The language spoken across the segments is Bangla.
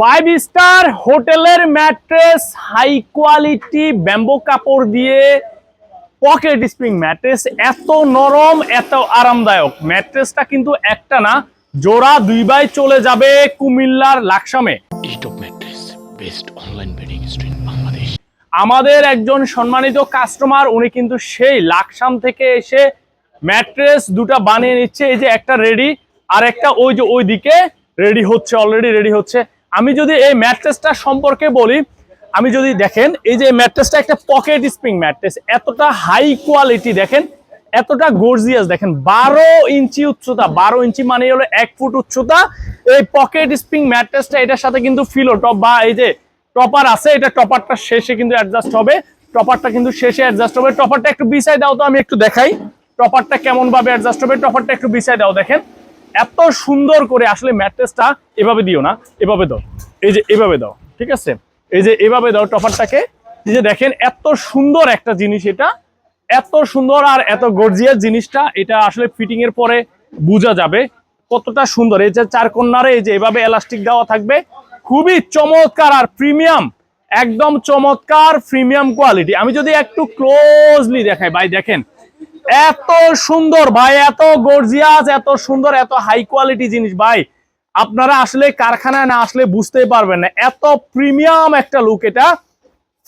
ফাইভ স্টার হোটেলের ম্যাট্রেস, হাই কোয়ালিটি ব্যাম্বো কাপড় দিয়ে পকেট স্প্রিং ম্যাট্রেস, এত নরম এত আরামদায়ক। ম্যাট্রেসটা কিন্তু একটা না, জোড়া দুই বাই চলে যাবে কুমিল্লার লাকসামে। আমাদের একজন সম্মানিত কাস্টমার, উনি কিন্তু সেই লাকসাম থেকে এসে ম্যাট্রেস দুটা বানিয়ে নিচ্ছে। এই যে একটা রেডি, আর একটা ওই যে ওই দিকে রেডি হচ্ছে, অলরেডি রেডি হচ্ছে। আমি যদি এই ম্যাট্রেসটা সম্পর্কে বলি, আমি যদি দেখেন এই যে ম্যাট্রেসটা একটা পকেট স্প্রিং ম্যাট্রেস, এতটা হাই কোয়ালিটি দেখেন, এতটা গর্জিয়াস দেখেন। 12 ইঞ্চি উচ্চতা, 12 ইঞ্চি মানে হলো 1 ফুট উচ্চতা। এই পকেট স্প্রিং ম্যাট্রেসটা, এটার সাথে কিন্তু ফিলো টপ বা এই যে টপার আছে, এটা টপারটা শেষে কিন্তু অ্যাডজাস্ট হবে। টপারটা কিন্তু শেষে অ্যাডজাস্ট হবে। টপারটা একটু বিছাই দাও তো, আমি একটু দেখাই টপারটা কেমন ভাবে অ্যাডজাস্ট হবে। টপারটা একটু বিছাই দাও, দেখেন এত সুন্দর করে। আসলে ম্যাট্রেসটা এভাবে দিও না, এভাবে দাও, এই যে এভাবে দাও, ঠিক আছে, এই যে এভাবে দাও টপারটাকে। এই যে দেখেন এত সুন্দর একটা জিনিস, এটা এত সুন্দর আর এত গর্জিয়াস জিনিসটা, এটা আসলে ফিটিং এর পরে বোঝা যাবে কতটা সুন্দর। এই যে চার কর্নারে এই যে এভাবে এলাস্টিক দেওয়া থাকবে, খুবই চমৎকার আর প্রিমিয়াম, একদম চমৎকার প্রিমিয়াম কোয়ালিটি। আমি যদি একটু ক্লোজলি দেখাই ভাই, দেখেন এত সুন্দর ভাই, এত গর্জিয়াস, এত সুন্দর, এত হাই কোয়ালিটি জিনিস ভাই। আপনারা আসলে কারখানায় না আসলে বুঝতেই পারবেন না, এত প্রিমিয়াম একটা লুক, এটা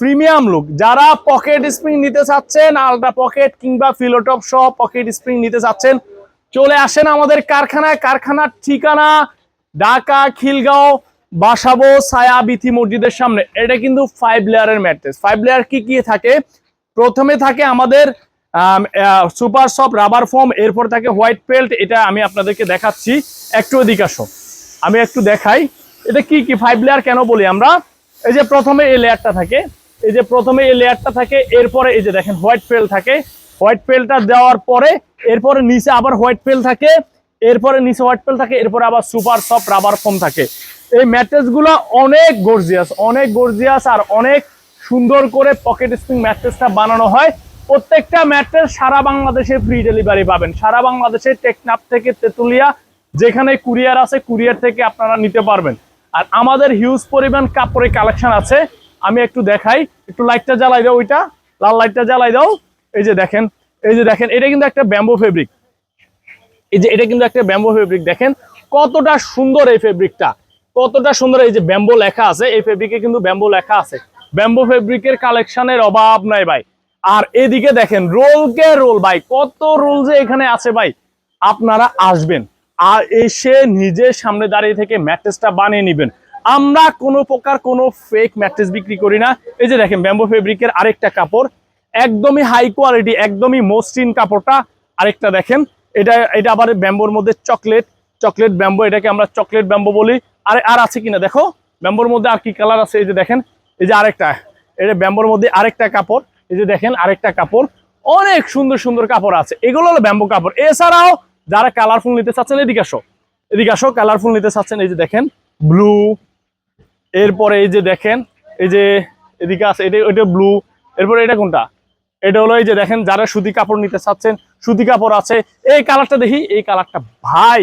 প্রিমিয়াম লুক। যারা পকেট স্প্রিং নিতে চাচ্ছেন, আলট্রা পকেট কিংবা ফিলোটপ সহ পকেট স্প্রিং নিতে চাচ্ছেন, চলে আসেন আমাদের কারখানায়। কারখানার ঠিকানা ঢাকা খিলগাঁও বাসাবো ছায়াবিথি মসজিদের সামনে। এটা কিন্তু 5 লেয়ারের ম্যাট্রেস। 5 লেয়ার কি কি থাকে? প্রথমে থাকে আমাদের সুপার সফট রাবার ফোম, এরপর থাকে হোয়াইট পেল্ট। এটা আমি আপনাদেরকে দেখাচ্ছি, একটু এদিকে আসো, আমি একটু দেখাই এটা কি কি 5 লেয়ার কেন বলি আমরা। এই যে প্রথমে এই লেয়ারটা থাকে, এই যে প্রথমে এই লেয়ারটা থাকে, এরপরে এই যে দেখেন হোয়াইট পেল্ট থাকে। হোয়াইট পেল্টটা দেওয়ার পরে এরপরে নিচে আবার হোয়াইট পেল্ট থাকে, এরপরে নিচে হোয়াইট পেল্ট থাকে, এরপরে আবার সুপার সফট রাবার ফোম থাকে। এই ম্যাট্রেসগুলো অনেক গর্জিয়াস, অনেক গর্জিয়াস আর অনেক সুন্দর করে পকেট স্প্রিং ম্যাট্রেসটা বানানো হয়। প্রত্যেকটা ম্যাট্রেস সারা বাংলাদেশে ফ্রি ডেলিভারি পাবেন। সারা বাংলাদেশে টেকনাফ থেকে তেতুলিয়া যেখানে কুরিয়ার আছে, কুরিয়ার থেকে আপনারা নিতে পারবেন। আর আমাদের হিউজ পরিমাণ কাপড়ের কালেকশন আছে, আমি একটু দেখাই। একটু লাইটটা জ্বালাই দাও, ওইটা লাল লাইটটা জ্বালাই দাও। এই যে দেখেন, এই যে দেখেন, এটা কিন্তু একটা ব্যাম্বো ফেব্রিক। এই যে এটা কিন্তু একটা ব্যাম্বো ফেব্রিক, দেখেন কতটা সুন্দর এই ফেব্রিকটা, কতটা সুন্দর। এই যে ব্যাম্বো লেখা আছে, এই ফেব্রিকে কিন্তু ব্যাম্বো লেখা আছে। ব্যাম্বো ফেব্রিকের কালেকশনের অভাব নাই ভাই। আর এদিকে দেখেন রোলকে রোল ভাই, কত রোল যে এখানে আছে ভাই। আপনারা আসবেন আর এসে নিজের সামনে দাঁড়িয়ে থেকে ম্যাট্রেসটা বানিয়ে নেবেন। আমরা কোনো প্রকার কোনো ফেক ম্যাট্রেস বিক্রি করি না। এই যে দেখেন ব্যাম্বো ফেব্রিকের আরেকটা কাপড়, একদমই হাই কোয়ালিটি, একদমই মসৃণ কাপড়টা। আরেকটা দেখেন, এটা এটা আবার ব্যাম্বোর মধ্যে চকলেট ব্যাম্বো, এটাকে আমরা চকলেট ব্যাম্বো বলি। আর আছে কিনা দেখো, ব্যাম্বোর মধ্যে আর কি কালার আছে। এই যে দেখেন, এই যে আরেকটা, এটা ব্যাম্বোর মধ্যে আরেকটা কাপড়। এই যে দেখেন আরেকটা কাপড়, অনেক সুন্দর সুন্দর কাপড় আছে। এগুলো হলো ব্যাম্বো কাপড়। এছাড়াও যারা কালারফুল নিতে চাচ্ছেন, এদিকে আসো, এদিকে আসো, কালারফুল নিতে চাচ্ছেন, এই যে দেখেন ব্লু, এরপরে এই যে দেখেন, এই যে এদিকে আছে, এটা ব্লু। এরপরে এটা কোনটা? এটা হলো এই যে দেখেন, যারা সুতি কাপড় নিতে চাচ্ছেন, সুতি কাপড় আছে। এই কালারটা দেখি, এই কালারটা ভাই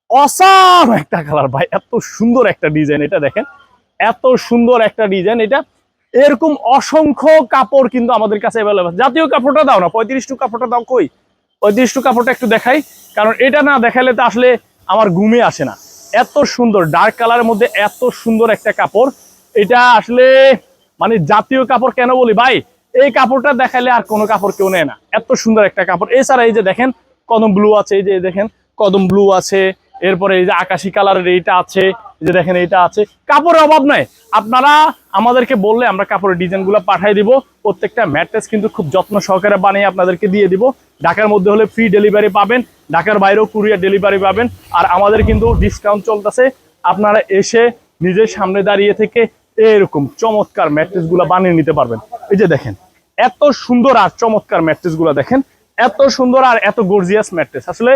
অসাম একটা কালার ভাই, এত সুন্দর একটা ডিজাইন। এটা দেখেন এত সুন্দর একটা ডিজাইন। এটা এরকম অসংখ্য কাপড় কিন্তু আমাদের কাছে অ্যাভেলেবল। জাতীয় কাপড়টা দাও না, 35 কাপড়টা দাও, কই 35 কাপড়টা একটু দেখাই, কারণ এটা না দেখালে তো আসলে আমার ঘুমে আসে না। এত সুন্দর ডার্ক কালারের মধ্যে এত সুন্দর একটা কাপড়, এটা আসলে মানে জাতীয় কাপড় কেন বলি ভাই, এই কাপড়টা দেখালে আর কোনো কাপড় কেউ নেয় না, এত সুন্দর একটা কাপড়। এছাড়া এই যে দেখেন কদম ব্লু আছে, এই যে দেখেন কদম ব্লু আছে, এরপরে এই যে আকাশি কালারের এইটা আছে, এই যে দেখেন এইটা আছে। কাপড়ের অভাব নাই, আপনারা আমাদেরকে বললে আমরা কাপড়ের ডিজাইনগুলো পাঠিয়ে দিব। প্রত্যেকটা ম্যাট্রেস কিন্তু খুব যত্ন সহকারে বানিয়ে আপনাদেরকে দিয়ে দিব। ঢাকার মধ্যে হলে ফ্রি ডেলিভারি পাবেন, ঢাকার বাইরেও কুরিয়ার ডেলিভারি পাবেন। আর আমাদের কিন্তু ডিসকাউন্ট চলতেছে, আপনারা এসে নিজের সামনে দাঁড়িয়ে থেকে এরকম চমৎকার ম্যাট্রেসগুলো বানিয়ে নিতে পারবেন। এই যে দেখেন এত সুন্দর আর চমৎকার ম্যাট্রেসগুলো দেখেন, এত সুন্দর আর এত গর্জিয়াস ম্যাট্রেস, আসলে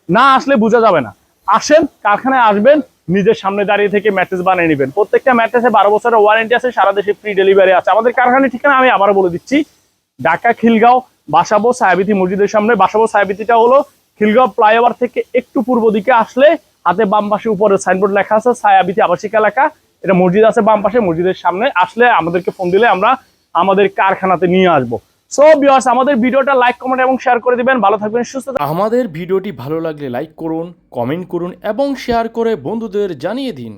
না আসলে বোঝা যাবে না। আসেন, কারখানায় আসবেন, নিজের সামনে দাঁড়িয়ে থেকে ম্যাট্রেস বানিয়ে নেবেন। প্রত্যেকটা ম্যাট্রেসে 12 বছরের ওয়ারেন্টি আছে, সারা দেশে ফ্রি ডেলিভারি আছে। আমাদের কারখানার ঠিকানা আমি আবারও বলে দিচ্ছি, ঢাকা খিলগাঁও বাসাবো ছায়াবিথি মসজিদের সামনে। বাসাবো ছায়াবিথিটা হলো খিলগাঁও ফ্লাইওভার থেকে একটু পূর্ব দিকে আসলে হাতে বাম পাশে উপরে সাইনবোর্ড লেখা আছে ছায়াবিথি আবাসিক এলাকা, এটা মসজিদ আছে বাম পাশে, মসজিদের সামনে আসলে আমাদেরকে ফোন দিলে আমরা আমাদের কারখানাতে নিয়ে আসবো। সো ভিউয়ার্স, আমাদের ভিডিওটা লাইক, কমেন্ট এবং শেয়ার করে দিবেন। ভালো থাকবেন, সুস্থ থাকবেন। আমাদের ভিডিওটি ভালো লাগলে লাইক করুন, কমেন্ট করুন এবং শেয়ার করে বন্ধুদের জানিয়ে দিন।